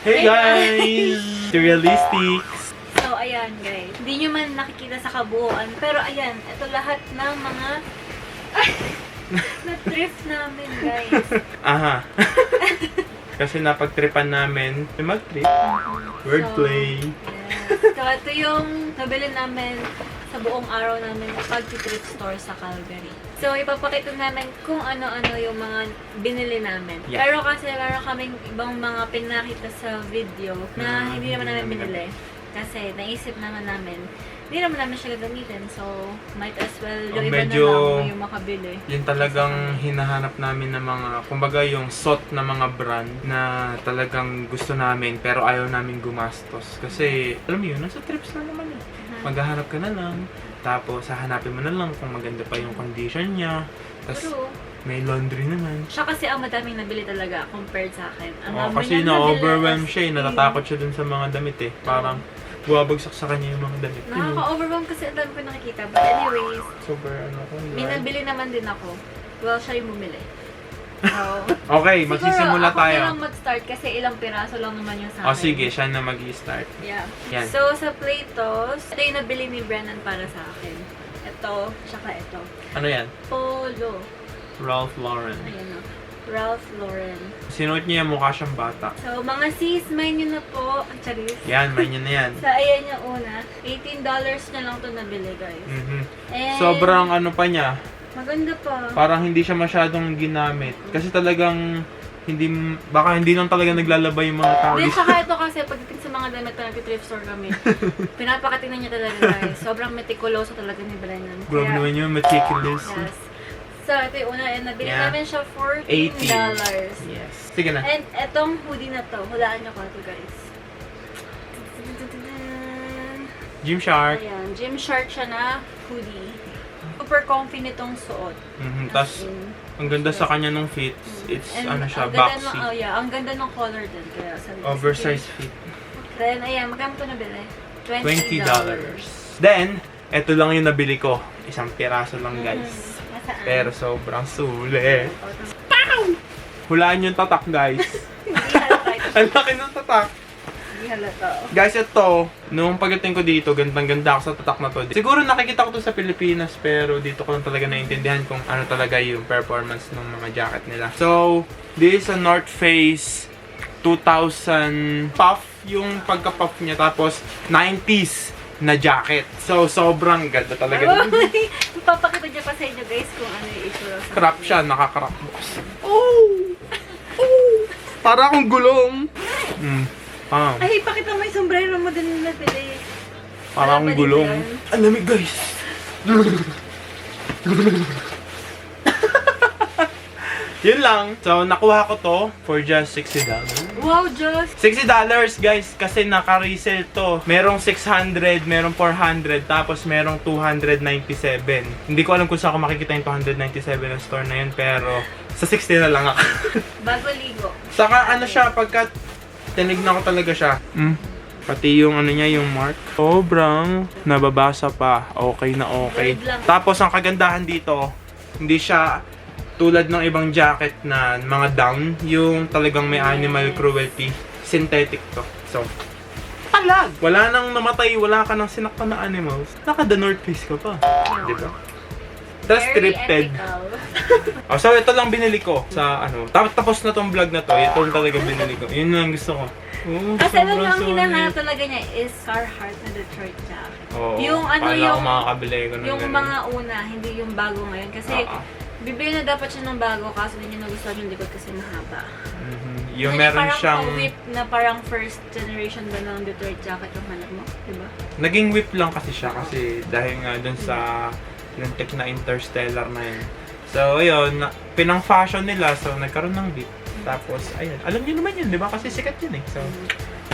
Hey guys! Realistics! So, ayan guys. Hindi nyo man nakikita sa kabuuan. Pero ayan, ito lahat ng mga na-thrift namin guys. Aha. Kasi napag-tripan namin mag-trip. Wordplay. Yes. So, ito yung nabili namin sa buong araw namin pag-thrift store sa Calgary. So, ipapakita namin kung ano-ano yung mga binili namin. Yeah. Pero kasi meron kaming ibang mga pinakita sa video na hindi naman namin binili. Kasi naisip naman namin, hindi naman namin siya gagamitin. So, might as well yung iba na medyo lang yung makabili. Yun talagang hinahanap namin ng mga, kumbaga yung SOT na mga brand na talagang gusto namin pero ayaw namin gumastos. Kasi, alam mo yun, nasa trips na naman yun. Maghahanap ka na lang, tapos hahanapin mo na lang kung maganda pa yung condition niya. Tapos, Pero, may laundry naman. siya kasi ang madaming nabili talaga compared sa akin. Ang dami Kasi niyang nabili na-overwhelm as siya, in. natatakot siya dun sa mga damit eh. Parang, buwabagsak sa kanya yung mga damit. Nakaka-overwhelm kasi ang dami ko nakikita. But anyways, Super ano ko. may nabili naman din ako. Well, siya yung bumili. So, Okay, magsisimula siguro, tayo. ako na lang mag-start kasi ilang piraso lang naman yung sa akin. O sige, siya na mag-i-start. Yeah. Yan. So, sa Platos, ito yung nabili ni Brennan para sa akin. Ito, tsaka ito. Ano yan? Polo. Ralph Lauren. Ayan o. Ralph Lauren. Sinuot niya yung mukha siyang bata. So, mga sis, may nyo na po. Ang charis. Yan, may niya na yan. So, ayan yung una. $18 na lang ito nabili, guys. Mhm. And, Sobrang ano pa niya, maganda pa. parang hindi siya masyadong ginamit. Kasi talagang, baka hindi lang talaga naglalaba yung mga tao. Then, saka ito kasi, pagdating sa mga damit na nag-thrift store kami, pinapakatingnan niya talaga, guys. Sobrang meticuloso talaga ni Brennan. Grabe naman yun, meticulous. Yes. So, ito yung una. And nabili Yeah. namin siya $14. 18. Yes. Sige na. And etong hoodie na to, hulaan niyo ko ito, guys. Gymshark. Ayan, Gymshark siya na hoodie. Super comfy nitong suot. Tapos, ang ganda sa kanya nung fit. It's, And ano siya, ang ganda boxy. ng- yeah, ang ganda ng color din. Kaya sabi ko, Oversized sige. fit. Then, ayan, magkano ito nabili? $20. Then, eto lang yung nabili ko. Isang piraso lang, guys. Nasaan? Pero sobrang sulit. Hulaan yung tatak, guys. Hindi halata ito. Ang laki ng tatak. Hindi halata. Guys, ito, nung pagdating ko dito, gandang-ganda ako sa tatak na to. Siguro nakikita ko to sa Pilipinas, pero dito ko lang talaga naintindihan kung ano talaga yung performance ng mga jacket nila. So, this is a North Face 2000 puff, yung pagka-puff niya, tapos 90s na jacket. So, sobrang ganda talaga. Papakita niya pa sa inyo guys kung ano yung itsura sa Crop siya, naka-crop box. Oh! Oh! Para akong gulong. Ay, pakita mo yung sombrero mo din na nabili. Para akong gulong. Ang lamig, guys. Yun lang. So, nakuha ko to for just $60. Wow, just $60 guys, kasi naka-resale to. Merong 600, merong 400, tapos merong 297. Hindi ko alam kung saan ko makikita yung 297 na store na yun, pero sa 60 na lang ako. bago ligo. Saka ano siya, pagka tinignan ko talaga siya. Pati yung ano niya, yung mark. Sobrang nababasa pa. Okay na okay. Gold lang. Tapos ang kagandahan dito, hindi siya tulad ng ibang jacket na mga down, yung talagang may animal cruelty. Synthetic to. So, palag! Wala nang namatay, wala ka nang sinaktan na animals. Naka-The North Face ka pa. Diba? Tapos Very thrifted. ethical. So, ito lang binili ko sa ano. Tapos na tong vlog na to. Ito lang talaga binili ko. Yun lang gusto ko. Kasi alam sobrang nyo, ang solid. hinahanap talaga niya is Carhartt na Detroit jacket. Oo. Yung ano, Kala ko yung- makakabili ko ng Yung ganun. mga una, hindi yung bago ngayon. Kasi bibili na dapat siya ng bago kaso hindi niya nagustuhan yung likod kasi mahaba. Yung Kasi meron parang siyang... whip na parang first generation ba ng Detroit jacket yung hanap mo, diba? Naging whip lang kasi siya kasi dahil nga dun sa lintik na Interstellar na yun. So, ayun, pinang-fashion nila, so nagkaroon ng whip. Tapos, ayun, alam niyo naman yun, di ba? Kasi sikat yun eh.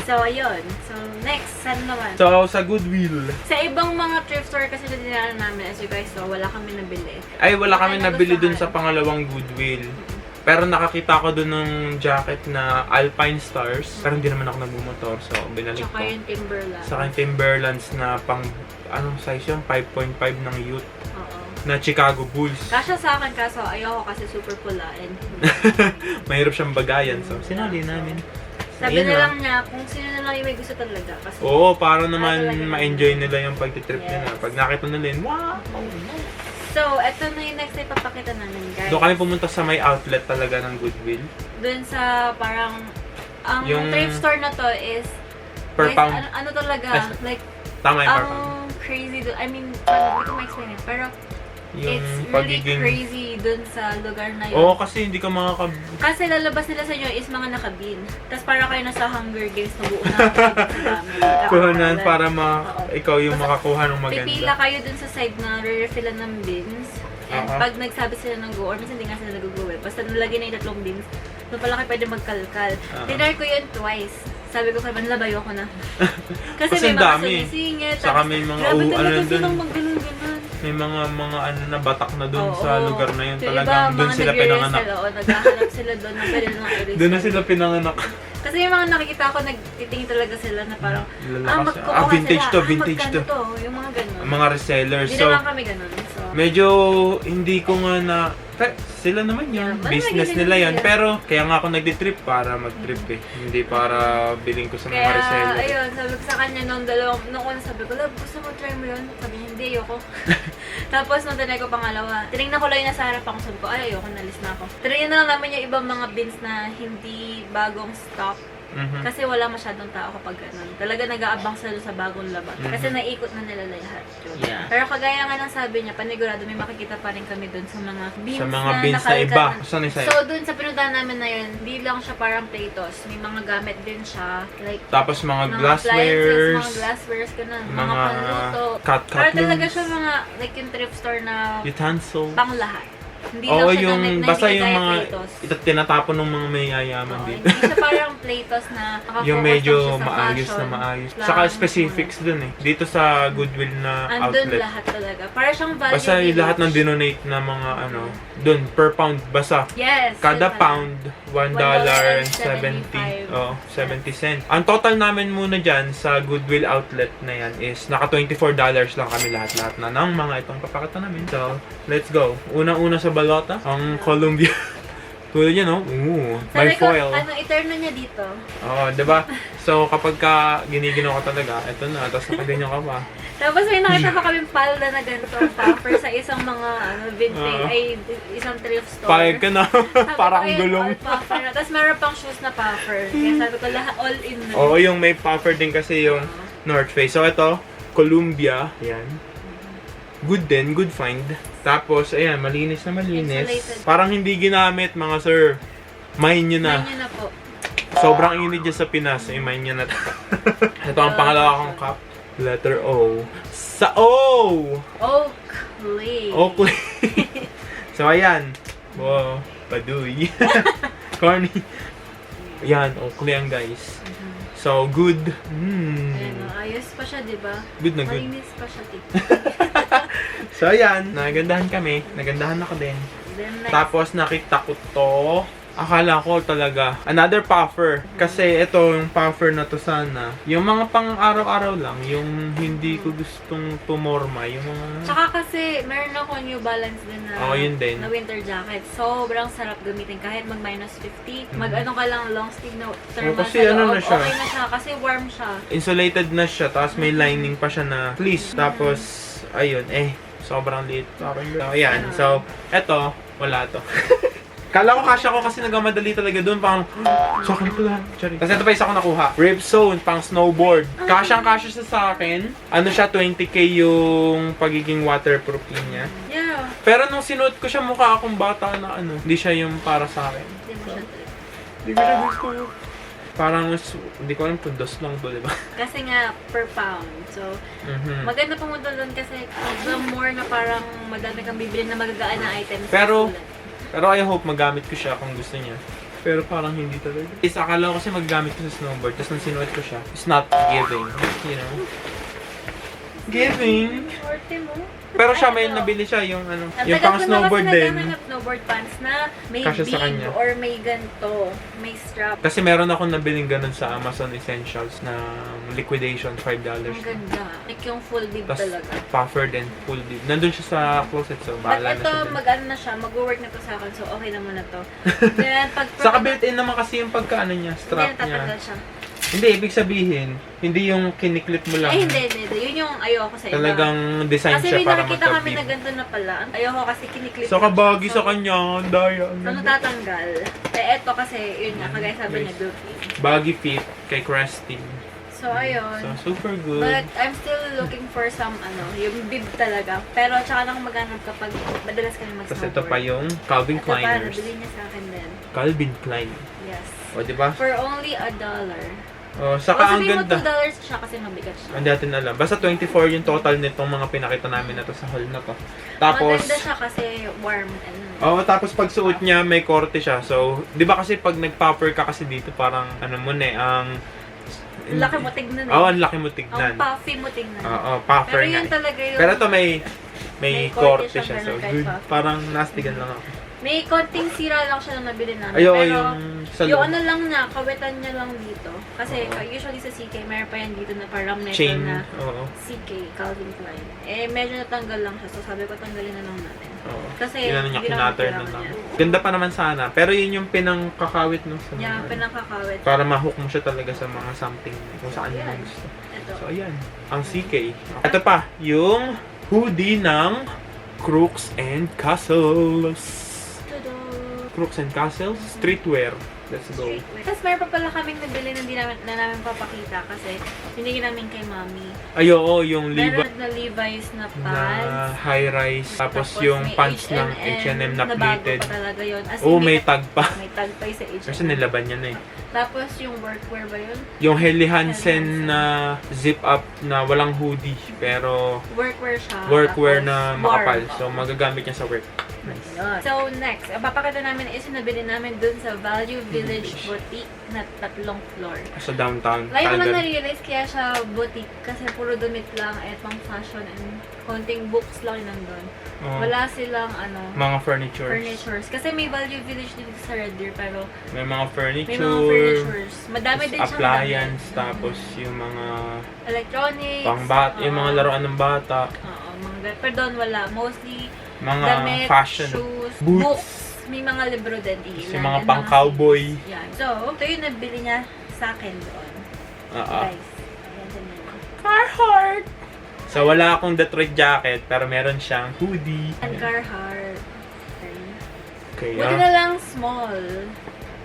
So, ayun. So, next, saan naman? So, sa Goodwill. Sa ibang mga thrift store kasi na dinaanan namin, as you guys saw, wala kami nabili. Ay, wala kami Wala nabili dun nagustuhan. sa pangalawang Goodwill. Pero nakakita ko dun ng jacket na Alpine Stars. Pero hindi naman ako nagmumotor, so binalik Tsaka ko. yung Timberland. Saka yung Timberlands na pang, anong size yun? 5.5 ng youth. Oo. Na Chicago Bulls. Kasya sa akin kaso ayoko kasi super pula and Mahirap siyang bagayan, so sinali namin. Sabi Ayun na lang. lang niya kung sino na lang yung may gusto talaga. Kasi, Oo, para naman talaga ma-enjoy nila yung pagtitrip Yes. nila. Pag nakita nila yun, wow! so, eto na yung next na ipapakita namin, guys. Doon kami pumunta sa may outlet talaga ng Goodwill. Doon sa parang, ang Yung- thrift store na to is, Per guys, pound. ano talaga, like, Tama yung per ang pound. crazy doon. I mean, hindi ko ma-explain it, pero Yung it's really pagiging... crazy doon sa lugar na yun. Oo, kasi hindi ka makaka... Kasi lalabas nila sa inyo is mga nakabin. Tapos para kayo nasa Hunger Games na buo na. Kuhanan para Oo. ikaw yung Basta makakuha ng maganda. Pipila kayo dun sa side na re-refillan ng bins. And Oo. pag nagsabi sila ng go, or minsan hindi nga sila nag-go, basta nalagay na yung 3 bins, doon pala kayo pwede magkalkal. Oo. Tinry ko yun twice. Sabi ko kay Manla, bayo ko na. Kasi Kasi may ang mga dami. sumisingit. Saka tapos may mga grabe ano talaga dun. silang magganun-ganun. May mga ano na batak na doon Oo. sa lugar na yun. Yung Talagang iba, doon mga sila pinanganak. nag-resell, oo, naghahanap sila doon ng pwede lang i-resell. Doon na sila pinanganak. Kasi yung mga nakikita ko, nagtitingin talaga sila na parang, Lalakas. magkukuha Vintage sila. to, vintage magkano to. Yung mga ganun. Mga resellers. Hindi So, naman kami ganun. So, medyo hindi ko nga na... Sila naman Yeah, yan. parang Business naging nila yan. nila. Pero kaya nga ako nagdi-trip para mag-trip eh. Hindi para bilhin ko sa mga kaya, reseller. ayun, sabi ko sa kanya nung nung una sabi ko, love, gusto mo try mo yun? Sabi niya, hindi, ayoko. Tapos nung tinry ko pangalawa, tinignan ko lang yung nasa harapan ko, sabi ko, ay, ayoko, nalis na ako. Tinignan na lang namin yung ibang mga bins na hindi bagong stock. Mhm. Kasi wala masyadong tao kapag ganun. Talaga nag-aabang sila sa bagong laban. Mhm. Kasi naikot na nila lahat yun. Yeah. Pero kagaya nga ng sabi niya, panigurado may makikita pa rin kami dun sa mga beans Sa mga na beans na nakalkan iba. na- Saan isa So dun sa pinuntahan namin na yun, hindi lang siya parang platos. May mga gamit din siya. Like, Tapos mga appliances, glasswares. mga glasswares, ganun. Mga Mga panluto. cut Para talaga looms, siya mga, like yung thrift store na utensils. pang lahat. Hindi Oo, lang siya yung gamit na basta hindi yung kagaya mga platos. tinatapon ng mga mayayaman Oo, din. hindi siya parang platos na nakafocus Yung lang medyo siya sa maayos na fashion. maayos. Lang, Saka specifics dun eh. Dito sa Goodwill na Andun outlet. lahat talaga. Para siyang value Basta yung lahat ng village. dinonate na mga ano, dun per pound basta. Yes. Kada yun pala. pound, $1.70. $1.70. Oh, 70 cents. Ang total namin muna dyan sa Goodwill outlet na yan is naka $24 lang kami lahat-lahat na ng mga itong papakita namin. So, let's go. Unang-una sa balota, ang Columbia. Tulad yan, no? Ooh, Sabi by ko, foil. ano, i-turn na niya dito. Oo, diba? So, kapag ka giniginaw ka talaga, eto na, tapos nakaganyan ka pa. Tapos may nakita pa kaming palda na ganito, puffer sa isang mga vintage, Oo. ay isang thrift store. Payag ka na. Sabi Parang ko, ayun, gulong. all puffer na. Tapos meron pang shoes na puffer. Kaya sabi ko, lahat all in na. Oo, yung may puffer din kasi yung North Face. So, ito, Columbia. Yan. Good din, good find. Tapos, ayan, malinis na malinis. Insulated. Parang hindi ginamit, mga sir. Mine nyo na. Yun na po. Sobrang init dyan sa Pinas. Eh, mine nyo na. Ito ang pangalawa kong cup. Letter O. Sa O! Oakley. Oakley. So, ayan. Wow, paduy. Corny. Ayan, Oakley ang guys. So, good. Ayan, ayos pa siya, di ba? Good na good. Malinis pa siya, tip. So, ayan. Nagandahan kami. Nagandahan ako din. Then next, Tapos, nakita ko to. Akala ko talaga, another puffer. Kasi ito, yung puffer na to sana. Yung mga pang araw-araw lang. Yung hindi ko gustong pumorma. Yung mga... tsaka kasi, meron ako New Balance din na, Oo, yun din. na winter jacket. Sobrang sarap gamitin kahit mag -50. Mag-ano ka lang, long sleeve na thermal kasi sa ano loob. na siya. Okay na siya kasi warm siya. Insulated na siya. Tapos may lining pa siya na fleece. Tapos, ayun. Sobrang liit. So, ayan. So, eto, wala to. Kala ko kasya ko kasi nagmamadali talaga doon. Pang, sa akin pala. Sorry. Tapos ito pa isa ko nakuha. Ripzone, pang snowboard. Kasyang-kasya siya sa akin. Ano siya, 20k yung pagiging waterproofing niya. Yeah. Pero nung sinuot ko siya, mukha akong bata na ano. Hindi siya yung para sa akin. Hindi mo siya trip. Hindi ko siya gusto. Parang, hindi ko alam kung dos lang to, di ba? Kasi nga, per pound. So, maganda pumunta doon kasi the more na parang madami kang bibili na magagaan na items. Pero I hope magamit ko siya kung gusto niya. Pero parang hindi talaga. Is akala ko kasi magagamit ko sa snowboard. Tapos nung sinuot ko siya, it's not giving. You know? Giving. Forte mo. Pero siya may Ay, ito. nabili siya yung ano, Ang yung tagal pang ko na snowboard kasi din. naghahanap snowboard pants na may Kasya sa bib kanya. or may ganito, may strap. Kasi meron akong nabiling ganun sa Amazon Essentials na liquidation, $5 Ang siya. ganda. Like yung full bib Tas talaga. puffer din, full bib. Nandun siya sa closet, so But bahala na ito, siya dun. mag-ano na siya, mag-work na to sa akin, so okay naman na to. Then, pag Saka built-in naman kasi yung pagkaano niya, hindi strap natatanggal niya. siya. Hindi, ibig sabihin, hindi yung kiniklip mo lang. Ay, hindi. Yun yung ayoko sa iba. Talagang design Kasi siya may para nakikita kami na magka-bib. ganito na pala. Ayoko kasi kiniklip. So, kabagi sa kanya, daya. So, natatanggal. Eh, eto kasi, yun nga, kagaya sabi niya, built-in. Baggy fit kay Cresting. So, ayun. So, super good. But I'm still looking for some, yung bib talaga. Pero, tsaka lang maghanap kapag madalas kami Tapos mag-snowboard. ito pa yung Calvin Ito pa, Kleiners. nabili niya sa akin din. Calvin Klein. Yes. O, diba? For only $1. O, saka ang sabihin mo ganda. $2 siya kasi mabigat siya. Hindi natin alam. Basta 24 yung total nitong mga pinakita namin na to sa haul na to. Tapos, Maganda siya kasi warm and tapos pag suot niya, may korte siya. So, di ba kasi pag nag-popper ka kasi dito, parang, ano mo na ang... ang laki mo tignan eh. Oo, ang laki mo Ang tignan. puffy mo tignan. Oo, puffer Pero nga. yun talaga yung... Pero to may May korte korte siya. siya, So, ganun kahit good. puffy. Parang nastigan lang ako. May konting sira lang siya nung nabili namin. Ayo, pero yung sa yung loob. ano lang niya, kawitan niya lang dito. Kasi Oo. usually sa CK, mayroon pa yan dito na parang metal Chain. na Oo. CK, Calvin Klein. Eh, medyo natanggal lang siya. So, sabi ko, tanggalin na lang natin. Oo. Kasi, Yun niya, hindi naman kinatter na kailangan lang. yan. Ganda pa naman sana. Pero yun yung pinangkakawit no, sa Yeah, mga- pinakakawit. para ma-hook mo siya talaga sa mga something kung saan mo Ayan. gusto. Ito. So, ayan. Ang CK. Ito pa, yung hoodie ng Crooks and Castles. Tudu! Crooks and Castles Streetwear. Let's go. Streetwear. Tapos meron pa pala kaming nabili na hindi namin papakita kasi binigyan namin kay mami. Ay, oo, yung Meron na Levi's na na pants. high-rise. Tapos yung may pants ng H&M na pleated. bago pa talaga yun. As Oo, in, may tag pa. May tag pa yung sa H&M. Kasi nilaban niya na eh. Tapos yung workwear ba yun? Yung Helly Hansen Hansen. na zip up na walang hoodie. Pero Workwear siya. workwear Tapos na warm. makapal. So, magagamit niya sa work. Nice. Yun. So, next, ang papakita namin is yung nabili namin dun sa Value Village Boutique na 3 floor. Sa downtown. Ngayon ko lang Calgary. na-realize kaya siya boutique kasi puro damit lang at pang fashion and konting books lang yun nandun. Oo. Wala silang Mga furnitures. furnitures. Kasi may Value Village dito sa Red Deer pero May mga furniture. may mga furnitures. Madami din siyang appliance. damit. Tapos yung mga Electronics. yung mga laruan ng bata. Oo, mga pero doon wala. Mostly Mga damit, fashion. shoes, Boots. books. May mga libro din. Yung mga pang cowboy. Yan. So, ito yung nabili niya sa akin doon. Guys. Ayan din yun. Carhartt! So, wala akong Detroit jacket, pero meron siyang hoodie. And Carhartt. Okay, Buti na lang small.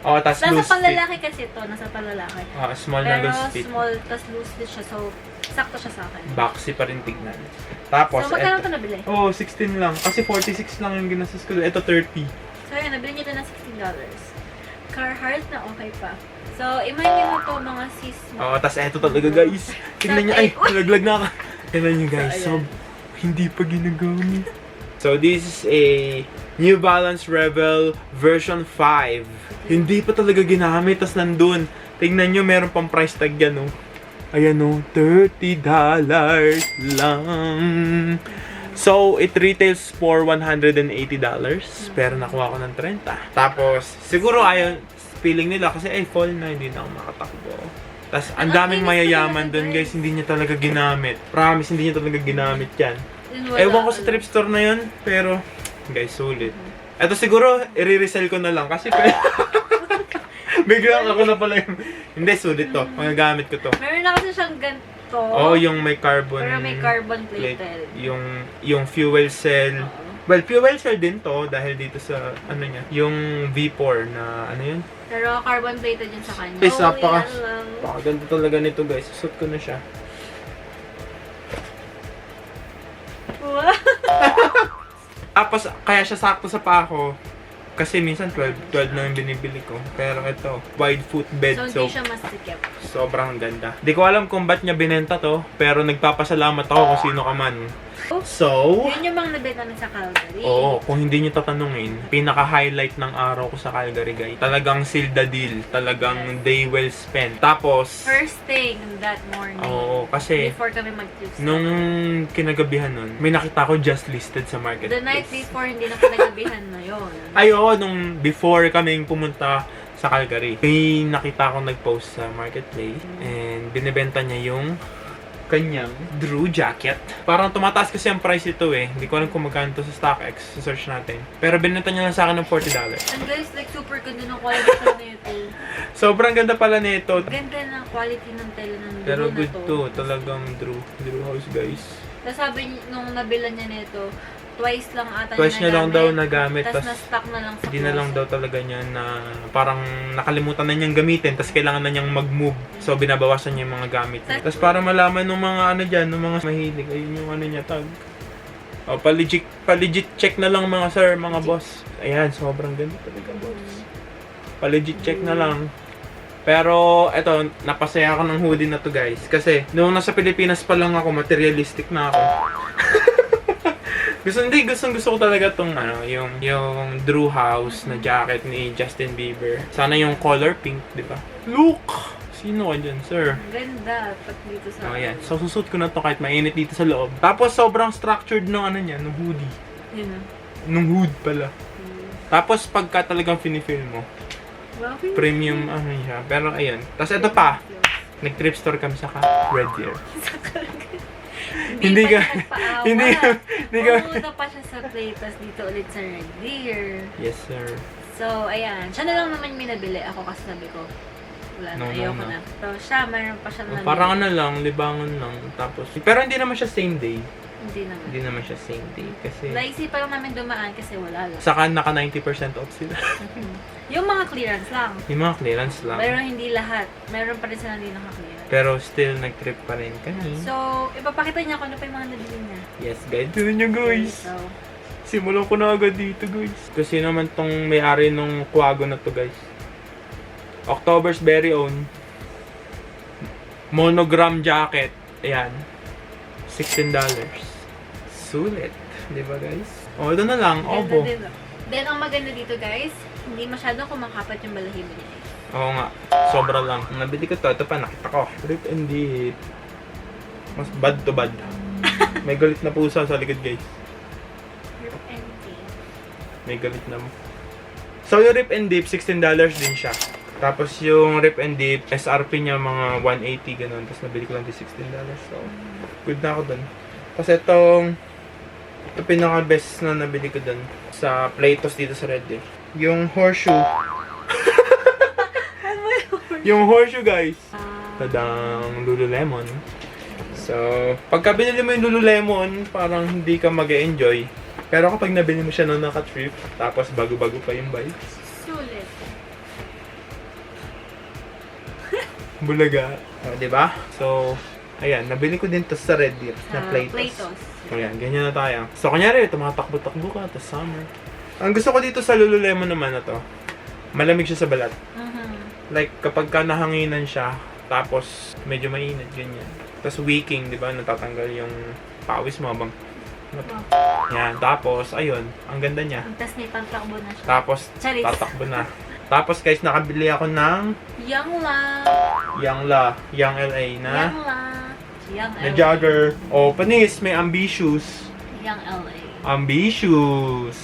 Oh, tas Nasa loose fit. panlalaki kasi ito. Nasa panlalaki. Small na Pero loose fit. small, tas loose fit siya. So, sakto siya sa akin. Boxy pa rin tignan. Tapos, So, magkano eto. ito nabili? Oh, 16 lang. Kasi 46 lang yung ginastos ko. Ito 30. So, yun, nabili niya ito ng $16. Carhartt na okay pa. So, imagine mo to mga sis mo. Oh, tas eto talaga guys. Tignan niyo. Ay, nalaglag na ako. Tignan niyo guys. So, So, hindi pa ginagamit. So, this is a New Balance Rebel version 5. Hindi pa talaga ginamit. Tas nandun. Tignan niyo, meron pang price tag yan, oh. Ayan, oh. $30 lang. So, it retails for $180. Pero nakuha ko ng 30. Tapos, siguro ayaw, feeling nila kasi, fall na, hindi na ako makatakbo. Tapos, ang daming mayayaman dun, guys, hindi niya talaga ginamit. Promise, hindi niya talaga ginamit yan. Yun, wala, Ewan ko sa thrift store na yun, pero, guys, sulit. Ito siguro, i-resell ko na lang kasi, biglang ako na pala yung, hindi, sulit to. Magagamit ko to. Meron na kasi siyang ganito. Oh, yung may carbon. Pero may carbon plate. plated. Yung fuel cell. Oo. Well, fuel cell din to dahil dito sa ano niya, yung V4 na ano yun. Pero carbon plated yun sa kanya. Guys, napaka yan lang. ganda talaga nito, guys. Suot ko na siya. Wow. Tapos kaya siya sakto sa paa ko. Kasi minsan 12 na yung binibili ko. Pero ito, wide foot bed. So, hindi siya masikip. Sobrang ganda. Di ko alam kung ba't niya binenta to, pero nagpapasalamat ako kung sino ka man. So, Yun yung mga nabenta namin sa Calgary. oo, kung hindi nyo tatanungin, pinaka-highlight ng araw ko sa Calgary, guys. Talagang seal the deal. Talagang day well spent. Tapos, First thing that morning. oo, kasi Before kami mag-trips. nung kinagabihan nun, may nakita ko just listed sa marketplace. The night before, hindi na pinagabihan na yun. Ay, oo, nung before kaming pumunta sa Calgary, may nakita akong nag-post sa marketplace and binibenta niya yung kanyang Drew jacket. Parang tumataas kasi ang price ito eh. Hindi ko alam kung magkano to sa StockX. Sa search natin. Pero binenta niya lang sa akin ng $40. And guys, like super ganda ng quality na ito. Sobrang ganda pala nito. Ganda ng quality ng tela ng Pero Drew good na to. Talagang Drew. Drew House, guys. Tapos sabi nung nabilan niya nito, twice lang ata Twice niya lang daw nagamit. Tapos Tas na-stock na lang sa hindi na lang closet. daw talaga niya na parang nakalimutan na niyang gamitin. Tapos kailangan na niyang mag-move. So binabawasan niya yung mga gamit niya. Tapos para malaman ng mga ano dyan, ng mga mahilig. Ayun yung ano niya tag. O, pa-legit check na lang mga sir, mga boss. Ayan, sobrang ganda talaga boss. Pa-legit check na lang. Pero, eto, napasaya ako ng hoodie na to guys. Kasi, noong nasa Pilipinas pa lang ako, materialistic na ako. Gusto ko talaga tong ano, yung Drew House na jacket ni Justin Bieber. Sana yung color pink, di ba? Look! Sino ka dyan, sir? Ganda. Pag dito sa... Oh, yan. So, susuot ko na to kahit mainit dito sa loob. Tapos, sobrang structured nung ano niya, nung hoodie. Yun na. Nung hood pala. Tapos, pagka talagang finifeel mo, Wow. premium ano siya. Pero, ayun. Tapos, ito pa. Nag-trip store kami sa Red Deer. Hindi ka, hindi ka. Pumunta pa siya sa Playtas dito ulit sa Red Deer. Yes, sir. So, ayan. Siya na lang naman may nabili. Ako kasi sabi ko, wala na, ayoko na. So, siya, mayroon pa siya nabili. Parang ano lang, libangan lang. Tapos, pero hindi naman siya same day. Hindi naman. Hindi naman siya same day. Kasi, Naisipan lang namin dumaan kasi wala lang. saka naka 90% off sila. Yung mga clearance lang. Yung mga clearance lang. Pero hindi lahat. Meron pa rin sila hindi naka-clearance. Pero still, nag-trip pa rin kami. So, ipapakita niya kung ano pa yung mga nabili niya. Yes, guys. Tignan nyo, guys. So, Simulan ko na agad dito, guys. Kasi naman tong may-ari nung Quago na to, guys. October's very own. Monogram jacket. Ayan. $16. Sulit. Di ba, guys? O, ito na lang. ganda Obo. din. Then, ang maganda dito, guys, hindi masyadong kumakapat yung balahibo niya. Oo nga. Sobra lang. Nabili ko to. Ito pa, nakita ko. Rip and dip. Mas bad to bad. May galit na pusa sa likod, guys. Rip and dip. May galit na mo. So, yung Rip and Dip, $16 din siya. Tapos, yung Rip and Dip, SRP niya mga 180, ganun. Tapos, nabili ko lang din $16. So, good na ako dun. Tapos, ito pinaka-best na nabili ko dun sa Playtos dito sa Red Deer. Yung horseshoe. Yung horseshoe, guys. Tadang Lululemon. So, pagka binili mo yung Lululemon, parang hindi ka mag-enjoy. Pero kapag nabili mo siya nung naka-trip, tapos bago-bago pa yung bike, Sulit. bulaga. O, diba? So, ayan, nabili ko din to sa Red Deer na Playtos. Playtos. Ayan, ganyan na tayo. So, kunyari, tumatakbo-takbo ka, tapos summer. Ang gusto ko dito sa Lululemon naman na to, malamig siya sa balat. Like, kapag ka nahanginan siya, tapos medyo mainit, ganyan. Tapos wicking, di ba? Natatanggal yung pawis mo habang... Yan, tapos, ayun, ang ganda niya. Tapos may pangtakbo na siya. Tapos, Charis. tatakbo na. Tapos, guys, nakabili ako ng Young La. Young LA na Young na LA. jogger. O, panis, may Ambitious. Young LA. Ambitious.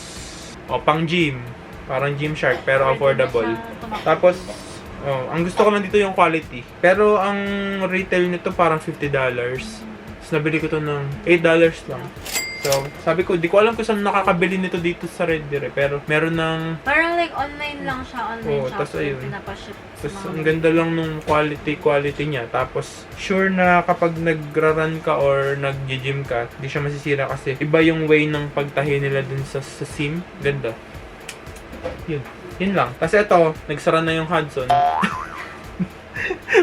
O, pang gym. Parang Gymshark, pero affordable. Tapos, ang gusto ko lang dito yung quality. Pero ang retail nito parang $50. Tapos nabili ko to ng $8 lang. So, sabi ko, di ko alam kung saan nakakabili nito dito sa Red Deer. Pero meron ng... Parang like online lang siya. Online shop. tas ayun. Pinapaship sa Tapos mga... ang ganda lang nung quality niya. Tapos, sure na kapag nagra-run ka or nag-gym ka, di siya masisira kasi iba yung way ng pagtahi nila dun sa SIM. Ganda. Yun lang. Kasi ito, nagsara na yung Hudson.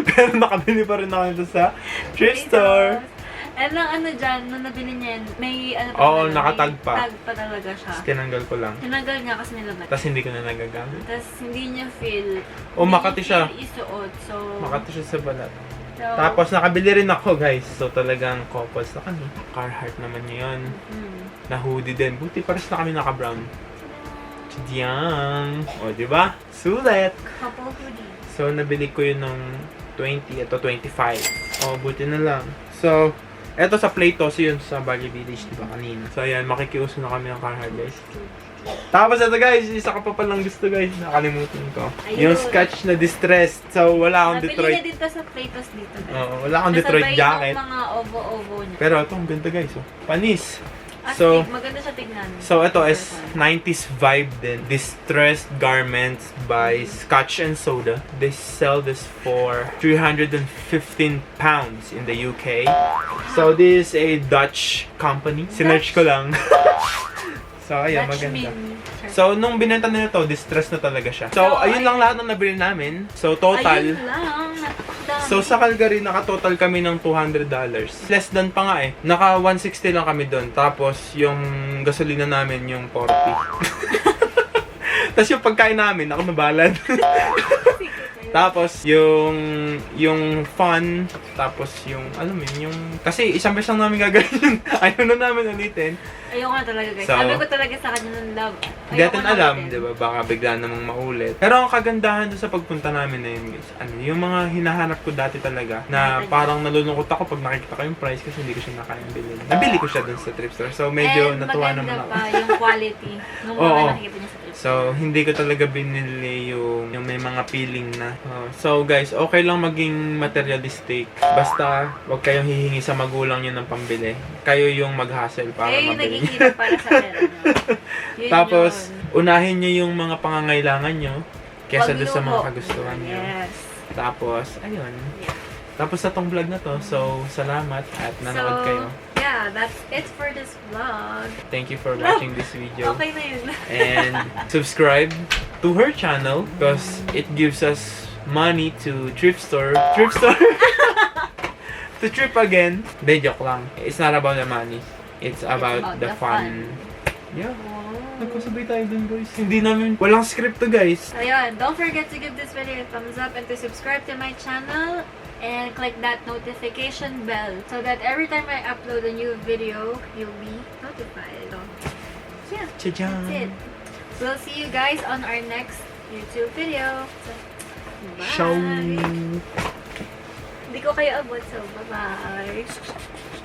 Pero nakabili pa rin ako nito sa thrift store. And ang ano dyan, nung nabili niya yan, may ano pa Oo, talaga, nakatag may pa. tag pa talaga siya. Tapos tinanggal ko lang. Tinanggal niya kasi nilagay. Tapos hindi ko na nagagamit. Tapos hindi niya feel. O, hindi makati niya siya. feel isuot. So, Makati siya sa balat. So, Tapos nakabili rin ako guys. So talagang couples na kami. Carhartt naman yun. Na hoodie din. Buti pares na kami naka-brown. Diyan. O, di ba? Sulit. couple hoodie. So, nabili ko yun ng 20. Ito, 25. O, buti na lang. So, eto sa Playtos yun sa Bali Village, di ba, kanina. So, ayan, makikiuso na kami ng Carhartt, guys. Tapos ito, guys, isa ka pa palang gusto, guys. Nakalimutan ko. Ayun. Yung Scotch na distressed. So, wala akong Nabili Detroit. na dito sa Playtos dito. guys. Oo, wala akong Detroit Kasabay jacket. yung mga ovo-ovo niya. Pero ito, ang ganda, guys. Oh. Panis. So, maganda siya tignan. So, ito is 90s vibe din. Distressed garments by Scotch and Soda. They sell this for 315 pounds in the UK. So, this is a Dutch company. Sinerch ko lang. So, ayun, maganda. So, nung binenta nila to, distressed na talaga siya. So, ayun lang lahat ng nabili namin. So, total. Ayun lang. Dami. So, sa Calgary, naka-total kami ng $200. Less than pa nga eh. Naka 160 lang kami doon. Tapos, yung gasolina namin, yung 40. Tapos, yung pagkain namin, ako nabalad. Tapos, yung fun, tapos yung, alam mo yun, yung, kasi isang beses lang namin gagawin yun. Ayaw na namin ulitin. Ayoko na talaga guys. So, Sabi ko talaga sa kanya ng love. Hindi natin alam, di ba? Baka bigla namang maulit. Pero ang kagandahan doon sa pagpunta namin na yun, guys, ano, yung mga hinahanap ko dati talaga, na parang nalulungkot ako pag nakikita ko yung price kasi hindi ko siya nakayang bilhin. Nabili ko siya doon sa thrift store. So, medyo natuwa naman ako. And maganda pa yung quality ng mga Oo. nakikita niya sa thrift store. So, hindi ko talaga binili yung may mga feeling na. So, guys, okay lang maging materialistic. Basta, wag kayong hihingi sa magulang nyo ng pambili. Kayo yung mag-hustle para yung mabili. naghihirap para sa pera nyo. Yun Tapos, yun. unahin nyo yung mga pangangailangan nyo kesa doon sa mga Pagluho. kagustuhan nyo. Yes. Tapos, ayun. Yeah. Tapos sa tong vlog na to, so salamat at nanood kayo. Yeah, that's it for this vlog. Thank you for watching this video. Okay na yun. And subscribe to her channel because it gives us money to thrift store to trip again. De, joke lang. It's not about the money. It's about the fun. Yeah. Nagkasabay tayo dun, guys. Hindi namin, walang script to, guys. So yun, don't forget to give this video a thumbs up and to subscribe to my channel and click that notification bell so that every time I upload a new video, you'll be notified. So, yeah, Cha-chan. that's it. We'll see you guys on our next YouTube video. So, bye! Ciao. Hindi ko kayo abot, so bye-bye!